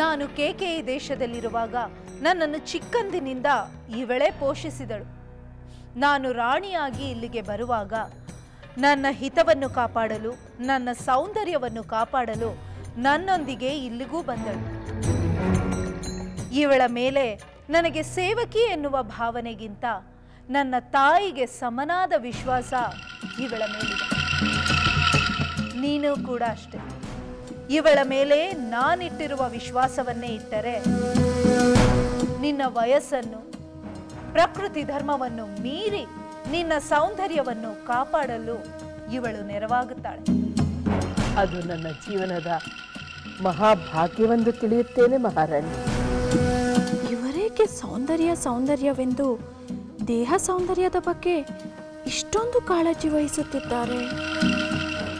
ನಾನು ಕೇಕೆಯಿ ದೇಶದಲ್ಲಿರುವಾಗ ನನ್ನನ್ನು ಚಿಕ್ಕಂದಿನಿಂದ ಇವಳೇ ಪೋಷಿಸಿದಳು. ನಾನು ರಾಣಿಯಾಗಿ ಇಲ್ಲಿಗೆ ಬರುವಾಗ ನನ್ನ ಹಿತವನ್ನು ಕಾಪಾಡಲು, ನನ್ನ ಸೌಂದರ್ಯವನ್ನು ಕಾಪಾಡಲು ನನ್ನೊಂದಿಗೆ ಇಲ್ಲಿಗೂ ಬಂದಳು. ಇವಳ ಮೇಲೆ ನನಗೆ ಸೇವಕಿ ಎನ್ನುವ ಭಾವನೆಗಿಂತ ನನ್ನ ತಾಯಿಗೆ ಸಮನಾದ ವಿಶ್ವಾಸ ಇವಳ ಮೇಲಿದೆ. ನೀನು ಕೂಡ ಅಷ್ಟೆ. ಇವಳ ಮೇಲೆ ನಾನಿಟ್ಟಿರುವ ವಿಶ್ವಾಸವನ್ನೇ ಇಟ್ಟರೆ ನಿನ್ನ ವಯಸ್ಸನ್ನು, ಪ್ರಕೃತಿ ಧರ್ಮವನ್ನು ಮೀರಿ ನಿನ್ನ ಸೌಂದರ್ಯವನ್ನು ಕಾಪಾಡಲು ಇವಳು ನೆರವಾಗುತ್ತಾಳೆ. ಅದು ನನ್ನ ಜೀವನದ ಮಹಾಭಾಗ್ಯವೆಂದು ತಿಳಿಯುತ್ತೇನೆ ಮಹಾರಾಣಿ. ಇವರೇಕೆ ಸೌಂದರ್ಯವೆಂದು ದೇಹ ಸೌಂದರ್ಯದ ಬಗ್ಗೆ ಇಷ್ಟೊಂದು ಕಾಳಜಿ ವಹಿಸುತ್ತಿದ್ದಾರೆ?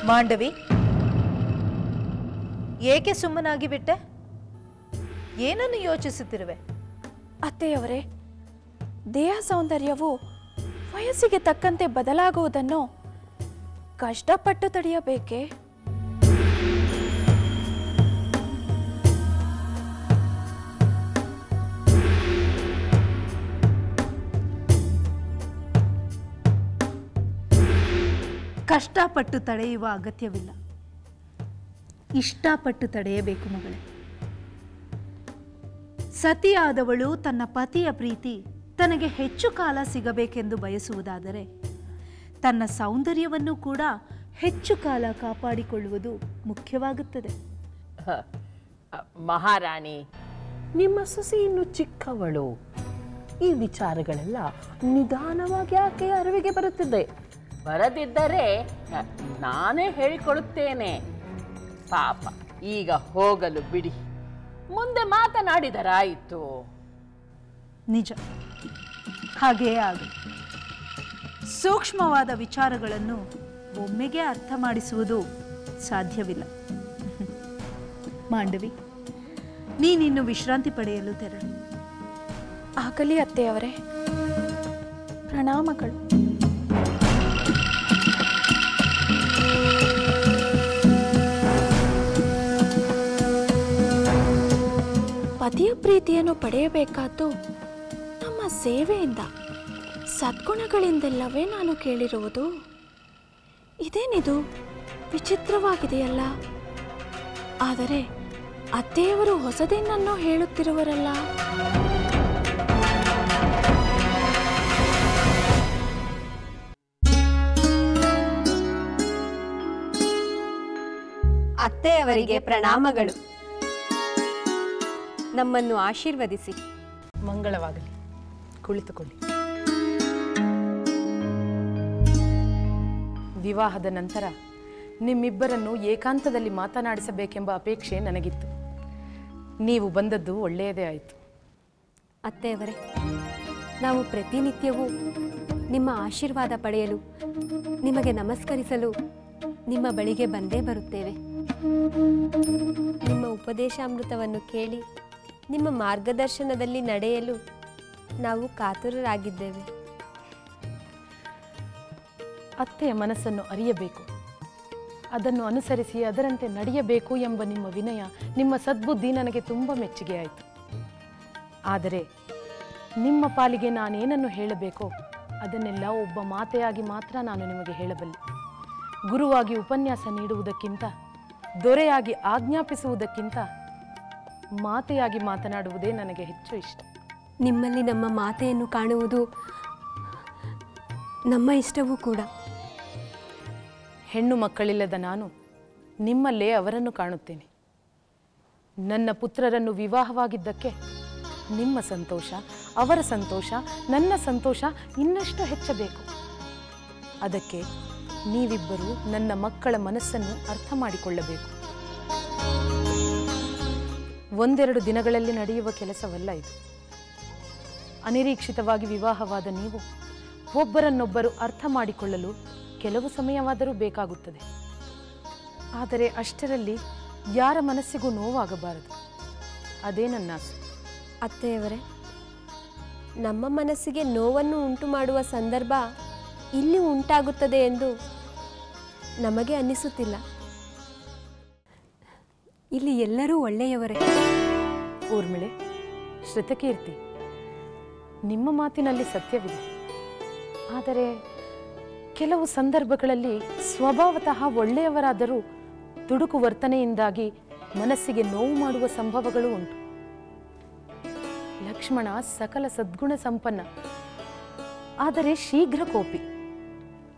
ಮಾಂಡವಿ, ಏಕೆ ಸುಮ್ಮನಾಗಿ ಬಿಟ್ಟೆ? ಏನನ್ನು ಯೋಚಿಸುತ್ತಿರುವೆ? ಅತ್ತೆಯವರೇ, ದೇಹ ಸೌಂದರ್ಯವು ವಯಸ್ಸಿಗೆ ತಕ್ಕಂತೆ ಬದಲಾಗುವುದನ್ನು ಕಷ್ಟಪಟ್ಟು ತಡೆಯಬೇಕೇ? ಕಷ್ಟಪಟ್ಟು ತಡೆಯುವ ಅಗತ್ಯವಿಲ್ಲ, ಇಷ್ಟಪಟ್ಟು ತಡೆಯಬೇಕು ಮಗಳೇ. ಸತಿಯಾದವಳು ತನ್ನ ಪತಿಯ ಪ್ರೀತಿ ತನಗೆ ಹೆಚ್ಚು ಕಾಲ ಸಿಗಬೇಕೆಂದು ಬಯಸುವುದಾದರೆ ತನ್ನ ಸೌಂದರ್ಯವನ್ನು ಕೂಡ ಹೆಚ್ಚು ಕಾಲ ಕಾಪಾಡಿಕೊಳ್ಳುವುದು ಮುಖ್ಯವಾಗುತ್ತದೆ. ಮಹಾರಾಣಿ, ನಿಮ್ಮ ಸೊಸೆ ಇನ್ನು ಚಿಕ್ಕವಳು. ಈ ವಿಚಾರಗಳೆಲ್ಲ ನಿಧಾನವಾಗಿ ಆಕೆ ಅರಿವಿಗೆ ಬರುತ್ತಿದೆ. ಬರದಿದ್ದರೆ ನಾನೇ ಹೇಳಿಕೊಡುತ್ತೇನೆ. ಪಾಪ, ಈಗ ಹೋಗಲು ಬಿಡಿ, ಮುಂದೆ ಮಾತನಾಡಿದರಾಯಿತು. ನಿಜ, ಹಾಗೆಯೇ ಆಗಲಿ. ಸೂಕ್ಷ್ಮವಾದ ವಿಚಾರಗಳನ್ನು ಒಮ್ಮೆಗೆ ಅರ್ಥ ಮಾಡಿಸುವುದು ಸಾಧ್ಯವಿಲ್ಲ. ಮಾಂಡವಿ, ನೀನಿನ್ನು ವಿಶ್ರಾಂತಿ ಪಡೆಯಲು ತೆರಳು. ಆಗಲಿ ಅತ್ತೆಯವರೇ, ಪ್ರಣಾಮಗಳು. ಪತಿಯ ಪ್ರೀತಿಯನ್ನು ಪಡೆಯಬೇಕಾದ್ದು ನಮ್ಮ ಸೇವೆಯಿಂದ, ಸದ್ಗುಣಗಳಿಂದೆಲ್ಲವೇ ನಾನು ಕೇಳಿರುವುದು. ಇದೇನಿದು ವಿಚಿತ್ರವಾಗಿದೆಯಲ್ಲ? ಆದರೆ ಅತ್ತೆಯವರು ಹೊಸದೇನನ್ನೋ ಹೇಳುತ್ತಿರುವರಲ್ಲ. ಅತ್ತೆಯವರಿಗೆ ಪ್ರಣಾಮಗಳು. ನಮ್ಮನ್ನು ಆಶೀರ್ವದಿಸಿ. ಮಂಗಳವಾಗಲಿ. ಕುಳಿತುಕೊಳ್ಳಿ. ವಿವಾಹದ ನಂತರ ನಿಮ್ಮಿಬ್ಬರನ್ನು ಏಕಾಂತದಲ್ಲಿ ಮಾತನಾಡಿಸಬೇಕೆಂಬ ಅಪೇಕ್ಷೆ ನನಗಿತ್ತು. ನೀವು ಬಂದದ್ದು ಒಳ್ಳೆಯದೇ ಆಯಿತು. ಅತ್ತೆಯವರೇ, ನಾವು ಪ್ರತಿನಿತ್ಯವೂ ನಿಮ್ಮ ಆಶೀರ್ವಾದ ಪಡೆಯಲು, ನಿಮಗೆ ನಮಸ್ಕರಿಸಲು ನಿಮ್ಮ ಬಳಿಗೆ ಬಂದೇ ಬರುತ್ತೇವೆ. ನಿಮ್ಮ ಉಪದೇಶಾಮೃತವನ್ನು ಕೇಳಿ ನಿಮ್ಮ ಮಾರ್ಗದರ್ಶನದಲ್ಲಿ ನಡೆಯಲು ನಾವು ಕಾತುರರಾಗಿದ್ದೇವೆ. ಅತ್ತೆಯ ಮನಸ್ಸನ್ನು ಅರಿಯಬೇಕು, ಅದನ್ನು ಅನುಸರಿಸಿ ಅದರಂತೆ ನಡೆಯಬೇಕು ಎಂಬ ನಿಮ್ಮ ವಿನಯ, ನಿಮ್ಮ ಸದ್ಬುದ್ಧಿ ನನಗೆ ತುಂಬ ಮೆಚ್ಚುಗೆಯಾಯಿತು. ಆದರೆ ನಿಮ್ಮ ಪಾಲಿಗೆ ನಾನೇನನ್ನು ಹೇಳಬೇಕೋ ಅದನ್ನೆಲ್ಲ ಒಬ್ಬ ಮಾತೆಯಾಗಿ ಮಾತ್ರ ನಾನು ನಿಮಗೆ ಹೇಳಬಲ್ಲೆ. ಗುರುವಾಗಿ ಉಪನ್ಯಾಸ ನೀಡುವುದಕ್ಕಿಂತ, ದೊರೆಯಾಗಿ ಆಜ್ಞಾಪಿಸುವುದಕ್ಕಿಂತ ಮಾತೆಯಾಗಿ ಮಾತನಾಡುವುದೇ ನನಗೆ ಹೆಚ್ಚು ಇಷ್ಟ. ನಿಮ್ಮಲ್ಲಿ ನಮ್ಮ ಮಾತೆಯನ್ನು ಕಾಣುವುದು ನಮ್ಮ ಇಷ್ಟವೂ ಕೂಡ. ಹೆಣ್ಣು ಮಕ್ಕಳಿಲ್ಲದ ನಾನು ನಿಮ್ಮಲ್ಲೇ ಅವರನ್ನು ಕಾಣುತ್ತೇನೆ. ನನ್ನ ಪುತ್ರರನ್ನು ವಿವಾಹವಾಗಿದ್ದಕ್ಕೆ ನಿಮ್ಮ ಸಂತೋಷ, ಅವರ ಸಂತೋಷ, ನನ್ನ ಸಂತೋಷ ಇನ್ನಷ್ಟು ಹೆಚ್ಚಬೇಕು. ಅದಕ್ಕೆ ನೀವಿಬ್ಬರು ನನ್ನ ಮಕ್ಕಳ ಮನಸ್ಸನ್ನು ಅರ್ಥ ಮಾಡಿಕೊಳ್ಳಬೇಕು. ಒಂದೆರಡು ದಿನಗಳಲ್ಲಿ ನಡೆಯುವ ಕೆಲಸವಲ್ಲ ಇದು. ಅನಿರೀಕ್ಷಿತವಾಗಿ ವಿವಾಹವಾದ ನೀವು ಒಬ್ಬರನ್ನೊಬ್ಬರು ಅರ್ಥ ಮಾಡಿಕೊಳ್ಳಲು ಕೆಲವು ಸಮಯವಾದರೂ ಬೇಕಾಗುತ್ತದೆ. ಆದರೆ ಅಷ್ಟರಲ್ಲಿ ಯಾರ ಮನಸ್ಸಿಗೂ ನೋವಾಗಬಾರದು. ಅದೇ ನನ್ನ ಆಸೆ. ಅತ್ತೆಯವರೇ, ನಮ್ಮ ಮನಸ್ಸಿಗೆ ನೋವನ್ನು ಉಂಟು ಮಾಡುವ ಸಂದರ್ಭ ಇಲ್ಲಿ ಉಂಟಾಗುತ್ತದೆ ಎಂದು ನಮಗೆ ಅನ್ನಿಸುತ್ತಿಲ್ಲ. ಇಲ್ಲಿ ಎಲ್ಲರೂ ಒಳ್ಳೆಯವರೇ. ಊರ್ಮಿಳೆ, ಶ್ರುತಕೀರ್ತಿ, ನಿಮ್ಮ ಮಾತಿನಲ್ಲಿ ಸತ್ಯವಿದೆ. ಆದರೆ ಕೆಲವು ಸಂದರ್ಭಗಳಲ್ಲಿ ಸ್ವಭಾವತಃ ಒಳ್ಳೆಯವರಾದರೂ ದುಡುಕು ವರ್ತನೆಯಿಂದಾಗಿ ಮನಸ್ಸಿಗೆ ನೋವು ಮಾಡುವ ಸಂಭವಗಳು ಉಂಟು. ಲಕ್ಷ್ಮಣ ಸಕಲ ಸದ್ಗುಣ ಸಂಪನ್ನ, ಆದರೆ ಶೀಘ್ರ ಕೋಪಿ.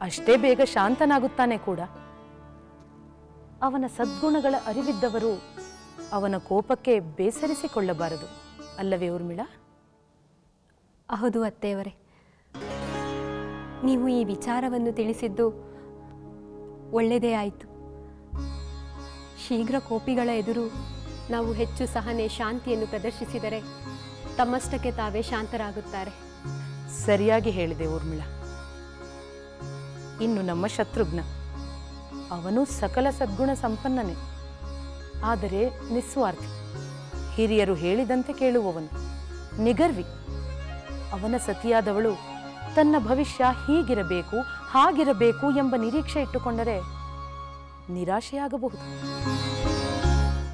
ಅಷ್ಟೇ ಬೇಗ ಶಾಂತನಾಗುತ್ತಾನೆ ಕೂಡ. ಅವನ ಸದ್ಗುಣಗಳ ಅರಿವಿದ್ದವರು ಅವನ ಕೋಪಕ್ಕೆ ಬೇಸರಿಸಿಕೊಳ್ಳಬಾರದು, ಅಲ್ಲವೇ ಊರ್ಮಿಳಾ? ಹೌದು ಅತ್ತೆಯವರೇ, ನೀವು ಈ ವಿಚಾರವನ್ನು ತಿಳಿಸಿದ್ದು ಒಳ್ಳೆಯದೇ ಆಯಿತು. ಶೀಘ್ರ ಕೋಪಿಗಳ ಎದುರು ನಾವು ಹೆಚ್ಚು ಸಹನೆ, ಶಾಂತಿಯನ್ನು ಪ್ರದರ್ಶಿಸಿದರೆ ತಮ್ಮಷ್ಟಕ್ಕೆ ತಾವೇ ಶಾಂತರಾಗುತ್ತಾರೆ. ಸರಿಯಾಗಿ ಹೇಳಿದೆ ಊರ್ಮಿಳಾ. ಇನ್ನು ನಮ್ಮ ಶತ್ರುಘ್ನ, ಅವನು ಸಕಲ ಸದ್ಗುಣ ಸಂಪನ್ನನೇ, ಆದರೆ ನಿಸ್ವಾರ್ಥಿ, ಹಿರಿಯರು ಹೇಳಿದಂತೆ ಕೇಳುವವನು, ನಿಗರ್ವಿ. ಅವನ ಸತಿಯಾದವಳು ತನ್ನ ಭವಿಷ್ಯ ಹೀಗಿರಬೇಕು ಹಾಗಿರಬೇಕು ಎಂಬ ನಿರೀಕ್ಷೆ ಇಟ್ಟುಕೊಂಡರೆ ನಿರಾಶೆಯಾಗಬಹುದು.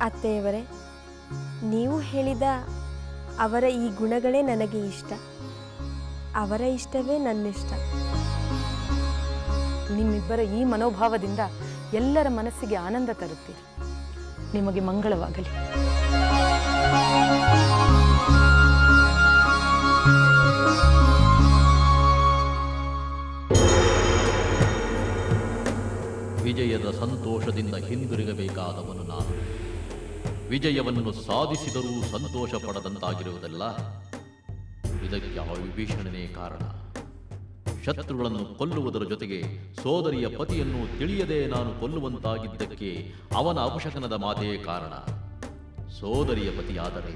ಅತ್ತೆಯವರೇ, ನೀವು ಹೇಳಿದ ಅವರ ಈ ಗುಣಗಳೇ ನನಗೆ ಇಷ್ಟ, ಅವರ ಇಷ್ಟವೇ ನನ್ನಿಷ್ಟ. ನಿಮ್ಮಿಬ್ಬರ ಈ ಮನೋಭಾವದಿಂದ ಎಲ್ಲರ ಮನಸ್ಸಿಗೆ ಆನಂದ ತರುತ್ತೀರಿ. ನಿಮಗೆ ಮಂಗಳವಾಗಲಿ. ವಿಜಯದ ಸಂತೋಷದಿಂದ ಹಿಂದಿರುಗಬೇಕಾದವನು ನಾನು. ವಿಜಯವನ್ನು ಸಾಧಿಸಿದರೂ ಸಂತೋಷ ಪಡದಂತಾಗಿರುವುದಲ್ಲ, ಇದಕ್ಕೆ ವಿಭೀಷಣನೇ ಕಾರಣ. ಶತ್ರುಗಳನ್ನು ಕೊಲ್ಲುವುದರ ಜೊತೆಗೆ ಸೋದರಿಯ ಪತಿಯನ್ನು ತಿಳಿಯದೆ ನಾನು ಕೊಲ್ಲುವಂತಾಗಿದ್ದಕ್ಕೆ ಅವನ ಅಪಶಕನದ ಮಾತೇ ಕಾರಣ. ಸೋದರಿಯ ಪತಿಯಾದರೆ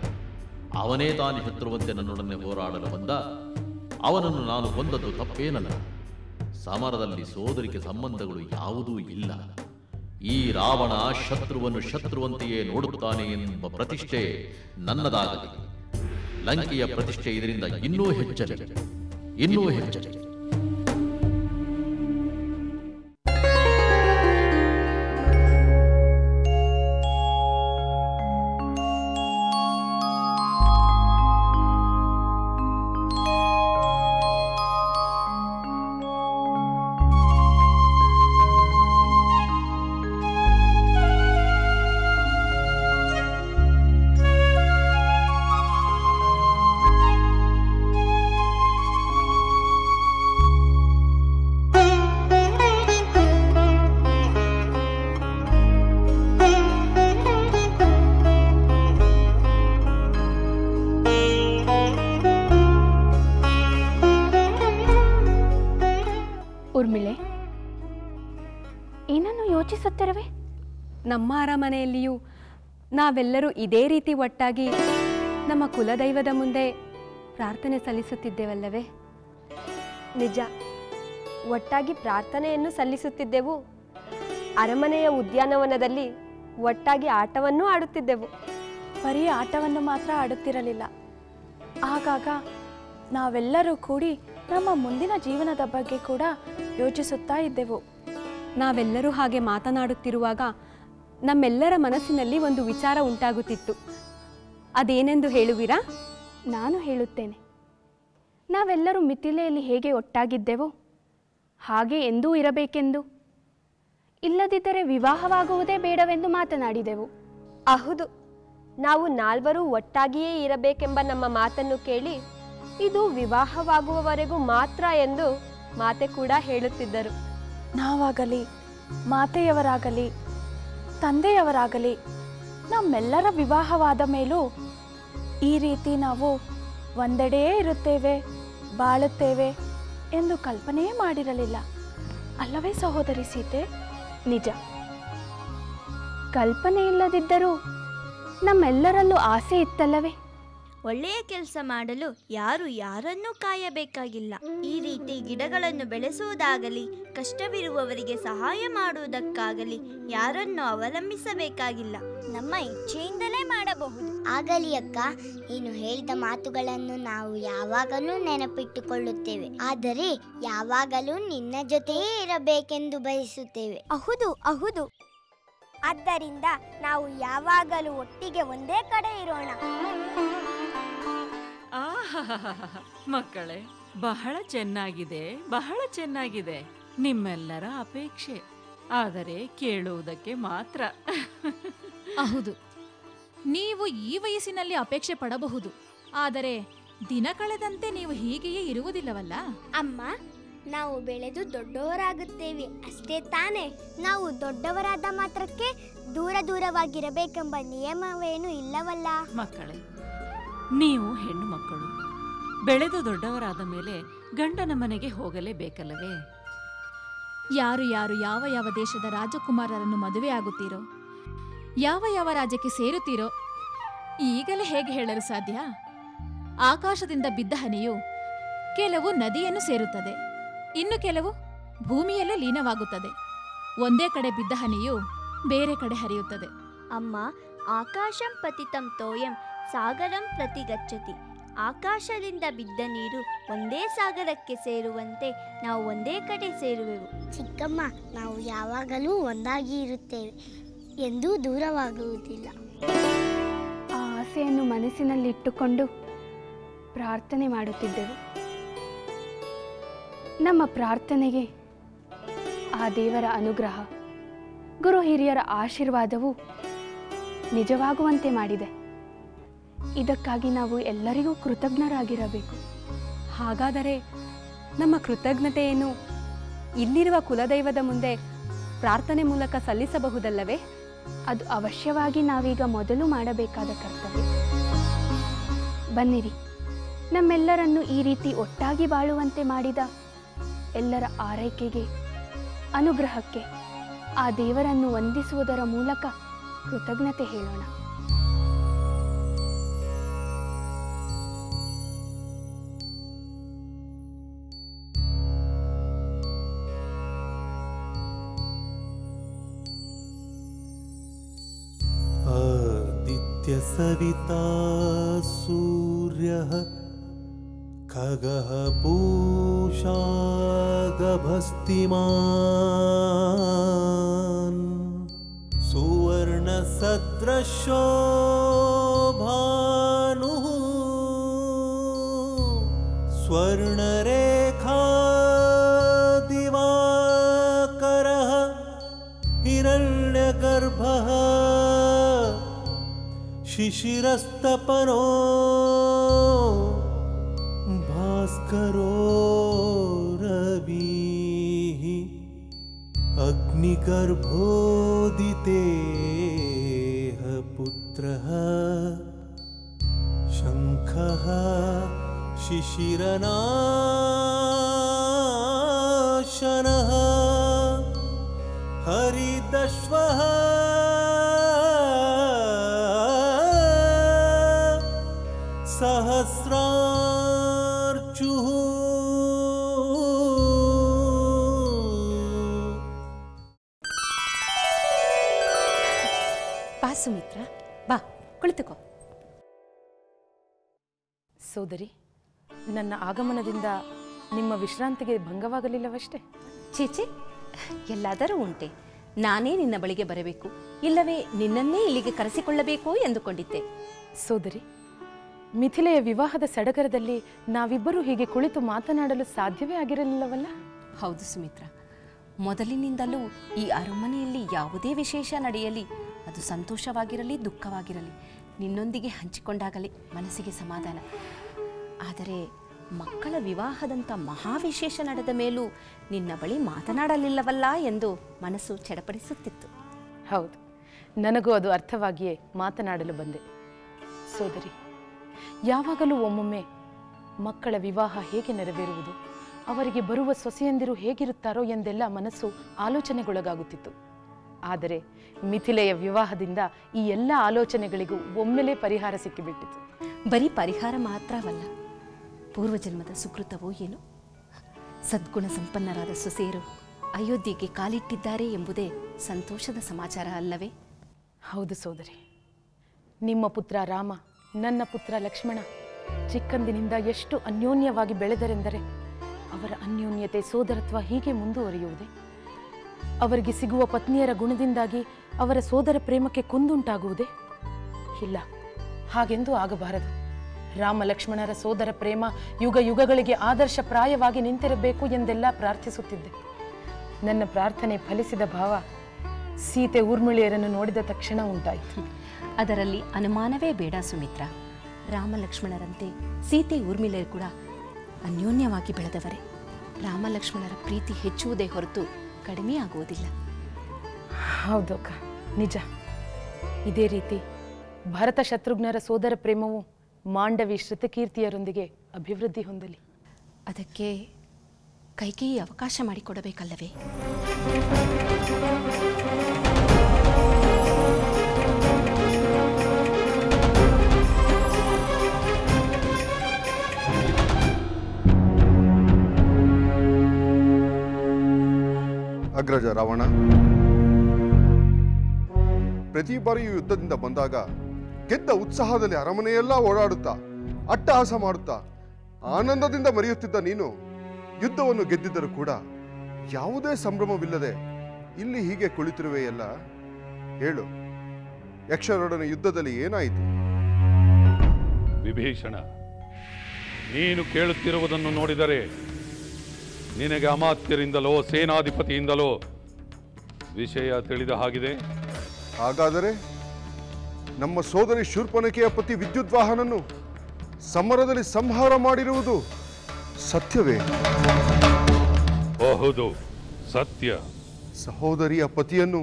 ಅವನೇ ತಾನೇ ಶತ್ರುವಂತೆ ನನ್ನೊಡನೆ ಹೋರಾಡಲು ಬಂದ. ಅವನನ್ನು ನಾನು ಕೊಂದದ್ದು ತಪ್ಪೇನಲ್ಲ. ಸಮರದಲ್ಲಿ ಸೋದರಿಗೆ ಸಂಬಂಧಗಳು ಯಾವುದೂ ಇಲ್ಲ. ಈ ರಾವಣ ಶತ್ರುವನ್ನು ಶತ್ರುವಂತೆಯೇ ನೋಡುತ್ತಾನೆ ಎಂಬ ಪ್ರತಿಷ್ಠೆ ನನ್ನದಾಗಲಿ. ಲಂಕೆಯ ಪ್ರತಿಷ್ಠೆ ಇದರಿಂದ ಇನ್ನೂ ಹೆಚ್ಚಲಿ, ಇನ್ನೂ ಹೆಚ್ಚಲಿ. ಊರ್ಮಿಳೆ, ಏನನ್ನು ಯೋಚಿಸುತ್ತಿರುವೆ? ನಮ್ಮ ಅರಮನೆಯಲ್ಲಿಯೂ ನಾವೆಲ್ಲರೂ ಇದೇ ರೀತಿ ಒಟ್ಟಾಗಿ ನಮ್ಮ ಕುಲದೈವದ ಮುಂದೆ ಪ್ರಾರ್ಥನೆ ಸಲ್ಲಿಸುತ್ತಿದ್ದೇವಲ್ಲವೇ? ನಿಜ, ಒಟ್ಟಾಗಿ ಪ್ರಾರ್ಥನೆಯನ್ನು ಸಲ್ಲಿಸುತ್ತಿದ್ದೆವು. ಅರಮನೆಯ ಉದ್ಯಾನವನದಲ್ಲಿ ಒಟ್ಟಾಗಿ ಆಟವನ್ನೂ ಆಡುತ್ತಿದ್ದೆವು. ಬರೀ ಆಟವನ್ನು ಮಾತ್ರ ಆಡುತ್ತಿರಲಿಲ್ಲ. ಆಗಾಗ ನಾವೆಲ್ಲರೂ ಕೂಡಿ ನಮ್ಮ ಮುಂದಿನ ಜೀವನದ ಬಗ್ಗೆ ಕೂಡ ಯೋಚಿಸುತ್ತಾ ಇದ್ದೆವು. ನಾವೆಲ್ಲರೂ ಹಾಗೆ ಮಾತನಾಡುತ್ತಿರುವಾಗ ನಮ್ಮೆಲ್ಲರ ಮನಸ್ಸಿನಲ್ಲಿ ಒಂದು ವಿಚಾರ ಉಂಟಾಗುತ್ತಿತ್ತು. ಅದೇನೆಂದು ಹೇಳುವಿರಾ? ನಾನು ಹೇಳುತ್ತೇನೆ. ನಾವೆಲ್ಲರೂ ಮಿಥಿಲೆಯಲ್ಲಿ ಹೇಗೆ ಒಟ್ಟಾಗಿದ್ದೆವೋ ಹಾಗೆ ಎಂದೂ ಇರಬೇಕೆಂದು, ಇಲ್ಲದಿದ್ದರೆ ವಿವಾಹವಾಗುವುದೇ ಬೇಡವೆಂದು ಮಾತನಾಡಿದೆವು. ಹೌದು, ನಾವು ನಾಲ್ವರು ಒಟ್ಟಾಗಿಯೇ ಇರಬೇಕೆಂಬ ನಮ್ಮ ಮಾತನ್ನು ಕೇಳಿ ಇದು ವಿವಾಹವಾಗುವವರೆಗೂ ಮಾತ್ರ ಎಂದು ಮಾತೆ ಕೂಡ ಹೇಳುತ್ತಿದ್ದರು. ನಾವಾಗಲಿ, ಮಾತೆಯವರಾಗಲಿ, ತಂದೆಯವರಾಗಲಿ, ನಮ್ಮೆಲ್ಲರ ವಿವಾಹವಾದ ಮೇಲೂ ಈ ರೀತಿ ನಾವು ಒಂದೆಡೆಯೇ ಇರುತ್ತೇವೆ, ಬಾಳುತ್ತೇವೆ ಎಂದು ಕಲ್ಪನೆಯೇ ಮಾಡಿರಲಿಲ್ಲ. ಅಲ್ಲವೇ ಸಹೋದರಿ ಸೀತೆ? ನಿಜ, ಕಲ್ಪನೆ ಇಲ್ಲದಿದ್ದರೂ ನಮ್ಮೆಲ್ಲರಲ್ಲೂ ಆಸೆ ಇತ್ತಲ್ಲವೇ? ಒಳ್ಳೆಯ ಕೆಲಸ ಮಾಡಲು ಯಾರು ಯಾರನ್ನೂ ಕಾಯಬೇಕಾಗಿಲ್ಲ. ಈ ರೀತಿ ಗಿಡಗಳನ್ನು ಬೆಳೆಸುವುದಾಗಲಿ, ಕಷ್ಟವಿರುವವರಿಗೆ ಸಹಾಯ ಮಾಡುವುದಕ್ಕಾಗಲಿ ಯಾರನ್ನೂ ಅವಲಂಬಿಸಬೇಕಾಗಿಲ್ಲ. ನಮ್ಮ ಇಚ್ಛೆಯಿಂದಲೇ ಮಾಡಬಹುದು. ಆಗಲಿ ಅಕ್ಕ, ನೀನು ಹೇಳಿದ ಮಾತುಗಳನ್ನು ನಾವು ಯಾವಾಗಲೂ ನೆನಪಿಟ್ಟುಕೊಳ್ಳುತ್ತೇವೆ. ಆದರೆ ಯಾವಾಗಲೂ ನಿನ್ನ ಜೊತೆಯೇ ಇರಬೇಕೆಂದು ಬಯಸುತ್ತೇವೆ. ಹೌದು ಹೌದು. ಆದ್ದರಿಂದ ನಾವು ಯಾವಾಗಲೂ ಒಟ್ಟಿಗೆ ಒಂದೇ ಕಡೆ ಇರೋಣ. ಮಕ್ಕಳೇ, ಬಹಳ ಚೆನ್ನಾಗಿದೆ, ಬಹಳ ಚೆನ್ನಾಗಿದೆ ನಿಮ್ಮೆಲ್ಲರ ಅಪೇಕ್ಷೆ. ಆದರೆ ಕೇಳುವುದಕ್ಕೆ ಮಾತ್ರ. ಹೌದು, ನೀವು ಈ ವಯಸ್ಸಿನಲ್ಲಿ ಅಪೇಕ್ಷೆ ಪಡಬಹುದು, ಆದರೆ ದಿನ ಕಳೆದಂತೆ ನೀವು ಹೀಗೆಯೇ ಇರುವುದಿಲ್ಲವಲ್ಲ? ಅಮ್ಮ, ನಾವು ಬೆಳೆದು ದೊಡ್ಡವರಾಗುತ್ತೇವೆ ಅಷ್ಟೇ ತಾನೇ. ನಾವು ದೊಡ್ಡವರಾದ ಮಾತ್ರಕ್ಕೆ ದೂರವಾಗಿರಬೇಕೆಂಬ ನಿಯಮವೇನು ಇಲ್ಲವಲ್ಲ. ಮಕ್ಕಳೇ, ನೀವು ಹೆಣ್ಣು ಮಕ್ಕಳು ಬೆಳೆದು ದೊಡ್ಡವರಾದ ಮೇಲೆ ಗಂಡನ ಮನೆಗೆ ಹೋಗಲೇಬೇಕಲ್ಲವೇ? ಯಾರು ಯಾರು ಯಾವ ಯಾವ ದೇಶದ ರಾಜಕುಮಾರರನ್ನು ಮದುವೆ ಆಗುತ್ತೀರೋ, ಯಾವ ಯಾವ ರಾಜ್ಯಕ್ಕೆ ಸೇರುತ್ತೀರೋ ಈಗಲೇ ಹೇಗೆ ಹೇಳಲು ಸಾಧ್ಯ? ಆಕಾಶದಿಂದ ಬಿದ್ದ ಹನಿಯು ಕೆಲವು ನದಿಯನ್ನು ಸೇರುತ್ತದೆ, ಇನ್ನು ಕೆಲವು ಭೂಮಿಯಲ್ಲೇ ಲೀನವಾಗುತ್ತದೆ. ಒಂದೇ ಕಡೆ ಬಿದ್ದ ಹನಿಯು ಬೇರೆ ಕಡೆ ಹರಿಯುತ್ತದೆ. ಅಮ್ಮ, ಆಕಾಶಂ ಪತಿತಂ ತೋಯಂ ಸಾಗರಂ ಪ್ರತಿ ಗಚ್ಚತಿ. ಆಕಾಶದಿಂದ ಬಿದ್ದ ನೀರು ಒಂದೇ ಸಾಗರಕ್ಕೆ ಸೇರುವಂತೆ ನಾವು ಒಂದೇ ಕಡೆ ಸೇರುವೆವು. ಚಿಕ್ಕಮ್ಮ, ನಾವು ಯಾವಾಗಲೂ ಒಂದಾಗಿ ಇರುತ್ತೇವೆ, ಎಂದೂ ದೂರವಾಗುವುದಿಲ್ಲ. ಆ ಆಸೆಯನ್ನು ಮನಸ್ಸಿನಲ್ಲಿ ಇಟ್ಟುಕೊಂಡು ಪ್ರಾರ್ಥನೆ ಮಾಡುತ್ತಿದ್ದೆವು. ನಮ್ಮ ಪ್ರಾರ್ಥನೆಗೆ ಆ ದೇವರ ಅನುಗ್ರಹ, ಗುರು ಹಿರಿಯರ ಆಶೀರ್ವಾದವು ನಿಜವಾಗುವಂತೆ ಮಾಡಿದೆ. ಇದಕ್ಕಾಗಿ ನಾವು ಎಲ್ಲರಿಗೂ ಕೃತಜ್ಞರಾಗಿರಬೇಕು. ಹಾಗಾದರೆ ನಮ್ಮ ಕೃತಜ್ಞತೆಯನ್ನು ಇಲ್ಲಿರುವ ಕುಲದೈವದ ಮುಂದೆ ಪ್ರಾರ್ಥನೆ ಮೂಲಕ ಸಲ್ಲಿಸಬಹುದಲ್ಲವೇ? ಅದು ಅವಶ್ಯವಾಗಿ ನಾವೀಗ ಮೊದಲು ಮಾಡಬೇಕಾದ ಕರ್ತವ್ಯ. ಬನ್ನಿರಿ, ನಮ್ಮೆಲ್ಲರನ್ನು ಈ ರೀತಿ ಒಟ್ಟಾಗಿ ಬಾಳುವಂತೆ ಮಾಡಿದ ಎಲ್ಲರ ಆರೈಕೆಗೆ, ಅನುಗ್ರಹಕ್ಕೆ ಆ ದೇವರನ್ನು ವಂದಿಸುವುದರ ಮೂಲಕ ಕೃತಜ್ಞತೆ ಹೇಳೋಣ. आदित्य सविता सूर्यः खगः पूषा गभस्तिमान् सुवर्णसदृशो भानुः स्वर्णरेखा दिवाकरः हिरण्यगर्भः शिशिरस्तपनो भास्करो रविः अग्निगर्भोदितेः पुत्रः शङ्खः शिशिरनाशनः हरिदश्वः सहस्रार्चुः ಬಾ ಸುಮಿತ್ರ, ಬಾ ಕುಳಿತುಕೋ. ಸೋದರಿ, ನನ್ನ ಆಗಮನದಿಂದ ನಿಮ್ಮ ವಿಶ್ರಾಂತಿಗೆ ಭಂಗವಾಗಲಿಲ್ಲವಷ್ಟೇ? ಚೀಚಿ, ಎಲ್ಲಾದರೂ ಉಂಟೆ. ನಾನೇ ನಿನ್ನ ಬಳಿಗೆ ಬರಬೇಕು, ಇಲ್ಲವೇ ನಿನ್ನನ್ನೇ ಇಲ್ಲಿಗೆ ಕರೆಸಿಕೊಳ್ಳಬೇಕು ಎಂದುಕೊಂಡಿದ್ದೆ. ಸೋದರಿ, ಮಿಥಿಲೆಯ ವಿವಾಹದ ಸಡಗರದಲ್ಲಿ ನಾವಿಬ್ಬರೂ ಹೀಗೆ ಕುಳಿತು ಮಾತನಾಡಲು ಸಾಧ್ಯವೇ ಆಗಿರಲಿಲ್ಲವಲ್ಲ? ಹೌದು ಸುಮಿತ್ರ, ಮೊದಲಿನಿಂದಲೂ ಈ ಅರಮನೆಯಲ್ಲಿ ಯಾವುದೇ ವಿಶೇಷ ನಡೆಯಲಿ, ಅದು ಸಂತೋಷವಾಗಿರಲಿ ದುಃಖವಾಗಿರಲಿ, ನಿನ್ನೊಂದಿಗೆ ಹಂಚಿಕೊಂಡಾಗಲೇ ಮನಸ್ಸಿಗೆ ಸಮಾಧಾನ. ಆದರೆ ಮಕ್ಕಳ ವಿವಾಹದಂಥ ಮಹಾವಿಶೇಷ ನಡೆದ ಮೇಲೂ ನಿನ್ನ ಬಳಿ ಮಾತನಾಡಲಿಲ್ಲವಲ್ಲ ಎಂದು ಮನಸ್ಸು ಚಡಪಡಿಸುತ್ತಿತ್ತು. ಹೌದು, ನನಗೂ ಅದು ಅರ್ಥವಾಗಿಯೇ ಮಾತನಾಡಲು ಬಂದೆ. ಸೋದರಿ, ಯಾವಾಗಲೂ ಒಮ್ಮೊಮ್ಮೆ ಮಕ್ಕಳ ವಿವಾಹ ಹೇಗೆ ನೆರವೇರುವುದು, ಅವರಿಗೆ ಬರುವ ಸೊಸೆಯಂದಿರು ಹೇಗಿರುತ್ತಾರೋ ಎಂದೆಲ್ಲ ಮನಸ್ಸು ಆಲೋಚನೆಗೊಳಗಾಗುತ್ತಿತ್ತು. ಆದರೆ ಮಿಥಿಲೆಯ ವಿವಾಹದಿಂದ ಈ ಎಲ್ಲ ಆಲೋಚನೆಗಳಿಗೂ ಒಮ್ಮೆಲೇ ಪರಿಹಾರ ಸಿಕ್ಕಿಬಿಟ್ಟಿತು. ಬರೀ ಪರಿಹಾರ ಮಾತ್ರವಲ್ಲ, ಪೂರ್ವಜನ್ಮದ ಸುಕೃತವೋ ಏನು, ಸದ್ಗುಣ ಸಂಪನ್ನರಾದ ಸೊಸೆಯರು ಅಯೋಧ್ಯೆಗೆ ಕಾಲಿಟ್ಟಿದ್ದಾರೆ ಎಂಬುದೇ ಸಂತೋಷದ ಸಮಾಚಾರ ಅಲ್ಲವೇ? ಹೌದು ಸೋದರಿ, ನಿಮ್ಮ ಪುತ್ರ ರಾಮ, ನನ್ನ ಪುತ್ರ ಲಕ್ಷ್ಮಣ ಚಿಕ್ಕಂದಿನಿಂದ ಎಷ್ಟು ಅನ್ಯೋನ್ಯವಾಗಿ ಬೆಳೆದರೆಂದರೆ ಅವರ ಅನ್ಯೋನ್ಯತೆ, ಸೋದರತ್ವ ಹೀಗೆ ಮುಂದುವರಿಯುವುದೇ? ಅವರಿಗೆ ಸಿಗುವ ಪತ್ನಿಯರ ಗುಣದಿಂದಾಗಿ ಅವರ ಸೋದರ ಪ್ರೇಮಕ್ಕೆ ಕುಂದುಂಟಾಗುವುದೇ? ಇಲ್ಲ, ಹಾಗೆಂದೂ ಆಗಬಾರದು. ರಾಮ ಲಕ್ಷ್ಮಣರ ಸೋದರ ಪ್ರೇಮ ಯುಗ ಯುಗಗಳಿಗೆ ಆದರ್ಶಪ್ರಾಯವಾಗಿ ನಿಂತಿರಬೇಕು ಎಂದೆಲ್ಲ ಪ್ರಾರ್ಥಿಸುತ್ತಿದ್ದೆ. ನನ್ನ ಪ್ರಾರ್ಥನೆ ಫಲಿಸಿದ ಭಾವ ಸೀತೆ ಊರ್ಮಿಳೆಯರನ್ನು ನೋಡಿದ ತಕ್ಷಣ ಉಂಟಾಯಿತು. ಅದರಲ್ಲಿ ಅನುಮಾನವೇ ಬೇಡ ಸುಮಿತ್ರ. ರಾಮ ಲಕ್ಷ್ಮಣರಂತೆ ಸೀತೆ ಊರ್ಮಿಳೆಯರು ಕೂಡ ಅನ್ಯೋನ್ಯವಾಗಿ ಬೆಳೆದವರೇ. ರಾಮ ಲಕ್ಷ್ಮಣರ ಪ್ರೀತಿ ಹೆಚ್ಚುವುದೇ ಹೊರತು ಕಡಿಮೆ ಆಗುವುದಿಲ್ಲ. ಹೌದು ಅಕ್ಕ, ನಿಜ. ಇದೇ ರೀತಿ ಭರತ ಶತ್ರುಘ್ನರ ಸೋದರ ಪ್ರೇಮವು ಮಾಂಡವಿ ಶ್ರುತಕೀರ್ತಿಯರೊಂದಿಗೆ ಅಭಿವೃದ್ಧಿ ಹೊಂದಲಿ. ಅದಕ್ಕೆ ಕೈಕೇಯಿ ಅವಕಾಶ ಮಾಡಿಕೊಡಬೇಕಲ್ಲವೇ? ಅಗ್ರಜ ರಾವಣ, ಪ್ರತಿ ಬಾರಿಯೂ ಯುದ್ಧದಿಂದ ಬಂದಾಗ ಗೆದ್ದ ಉತ್ಸಾಹದಲ್ಲಿ ಅರಮನೆಯೆಲ್ಲ ಓಡಾಡುತ್ತಾ ಅಟ್ಟಹಾಸ ಮಾಡುತ್ತಾ ಆನಂದದಿಂದ ಮರೆಯುತ್ತಿದ್ದ ನೀನು ಯುದ್ಧವನ್ನು ಗೆದ್ದಿದ್ದರೂ ಕೂಡ ಯಾವುದೇ ಸಂಭ್ರಮವಿಲ್ಲದೆ ಇಲ್ಲಿ ಹೀಗೆ ಕುಳಿತಿರುವೆಯಲ್ಲ. ಹೇಳು, ಯಕ್ಷರೊಡನೆ ಯುದ್ಧದಲ್ಲಿ ಏನಾಯಿತು? ವಿಭೀಷಣ, ನೀನು ಕೇಳುತ್ತಿರುವುದನ್ನು ನೋಡಿದರೆ ನಿನಗೆ ಅಮಾತ್ಯರಿಂದಲೋ ಸೇನಾಧಿಪತಿಯಿಂದಲೋ ವಿಷಯ ತಿಳಿದ ಹಾಗಿದೆ. ಹಾಗಾದರೆ ನಮ್ಮ ಸೋದರಿ ಶೂರ್ಪನಖೆಯ ಪತಿ ವಿದ್ಯುದ್ವಾಹನನ್ನು ಸಮರದಲ್ಲಿ ಸಂಹಾರ ಮಾಡಿರುವುದು ಸತ್ಯವೇ? ಹೌದು, ಸತ್ಯ. ಸಹೋದರಿಯ ಪತಿಯನ್ನು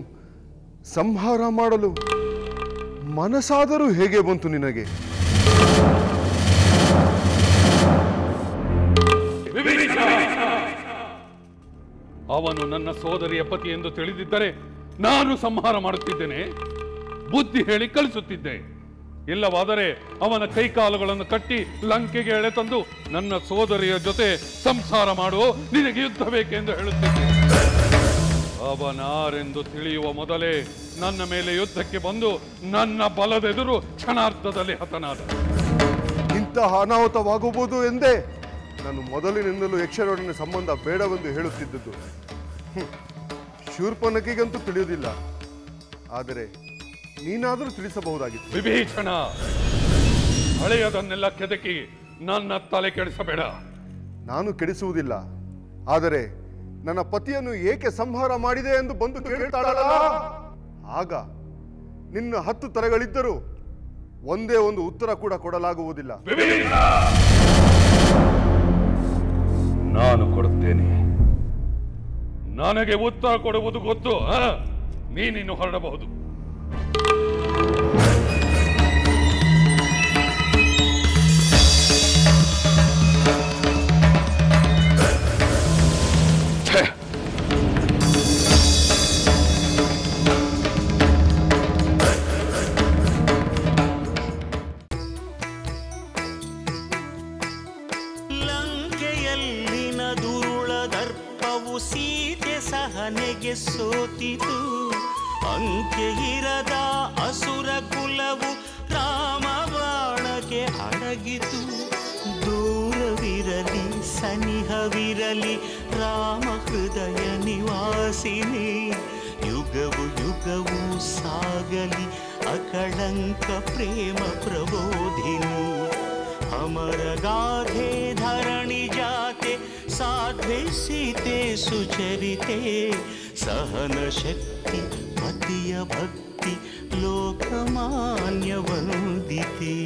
ಸಂಹಾರ ಮಾಡಲು ಮನಸ್ಸಾದರೂ ಹೇಗೆ ಬಂತು ನಿನಗೆ? ಅವನು ನನ್ನ ಸೋದರಿಯ ಪತಿ ಎಂದು ತಿಳಿದಿದ್ದರೆ ನಾನು ಸಂಹಾರ ಮಾಡುತ್ತಿದ್ದೇನೆ, ಬುದ್ಧಿ ಹೇಳಿ ಕಳಿಸುತ್ತಿದ್ದೆ. ಇಲ್ಲವಾದರೆ ಅವನ ಕೈಕಾಲುಗಳನ್ನು ಕಟ್ಟಿ ಲಂಕೆಗೆ ಎಳೆತಂದು ನನ್ನ ಸೋದರಿಯ ಜೊತೆ ಸಂಸಾರ ಮಾಡುವ ನಿನಗೆ ಯುದ್ಧ ಬೇಕೆಂದು ಹೇಳುತ್ತಿದ್ದೆ. ಅವನಾರೆಂದು ತಿಳಿಯುವ ಮೊದಲೇ ನನ್ನ ಮೇಲೆ ಯುದ್ಧಕ್ಕೆ ಬಂದು ನನ್ನ ಬಲದೆದುರು ಕ್ಷಣಾರ್ಧದಲ್ಲಿ ಹತನಾದ. ಇಂತಹ ಅನಾಹುತವಾಗಬಹುದು ಎಂದೇ ನಾನು ಮೊದಲಿನಿಂದಲೂ ಯಕ್ಷರೊಡನೆ ಸಂಬಂಧ ಬೇಡವೆಂದು ಹೇಳುತ್ತಿದ್ದುದು. ಶೂರ್ಪನಖೆಗಂತೂ ತಿಳಿಯುವುದಿಲ್ಲ, ಆದರೆ ನೀನಾದರೂ ತಿಳಿಸಬಹುದಾಗಿತ್ತು. ವಿಭೀಷಣ, ಹಳೆಯದನ್ನೆಲ್ಲ ಕೆದಕಿ ನನ್ನ ತಲೆ ಕೆಡಿಸಬೇಡ. ನಾನು ಕೆಡಿಸುವುದಿಲ್ಲ, ಆದರೆ ನನ್ನ ಪತಿಯನ್ನು ಏಕೆ ಸಂಹಾರ ಮಾಡಿದೆ ಎಂದು ಬಂದು ಕೇಳುತ್ತಾಳಲ್ಲ, ಆಗ ನಿನ್ನ 10 ತಲೆಗಳಿದ್ದರೂ ಒಂದೇ ಒಂದು ಉತ್ತರ ಕೂಡ ಕೊಡಲಾಗುವುದಿಲ್ಲ. ನಾನು ಕೊಡುತ್ತೇನೆ. ನನಗೆ ಉತ್ತರ ಕೊಡುವುದು ಗೊತ್ತು. ನೀನಿನ್ನು ಹೊರಡಬಹುದು. ಲಂಕೆಯಲ್ಲಿನ ದುರುಳ ದರ್ಪವು ಸೀತೆ ಸಹನೆಗೆ ಸೋತಿತು. ಅಂಕೆ ಇರದ ಅಸುರ ಕುಲವು ರಾಮ ಬಾಣಕ್ಕೆ ಅಡಗಿತು. ದೂರವಿರಲಿ ಸನಿಹವಿರಲಿ ರಾಮ ಹೃದಯ ನಿವಾಸಿನಿ. ಯುಗವು ಯುಗವು ಸಾಗಲಿ ಅಕಳಂಕ ಪ್ರೇಮ ಪ್ರಬೋಧಿನಿ. ಅಮರ ಗಾಧೆ ಧರಣಿ ಜಾತೆ ಸಾಧ್ವೆ ಸೀತೆ ಸುಚರಿತೆ. ಸಹನ ಶಕ್ತಿ ಪತಿಯ ಭಕ್ತಿ ಲೋಕಮಾನ್ಯ ವಂದಿತೆ.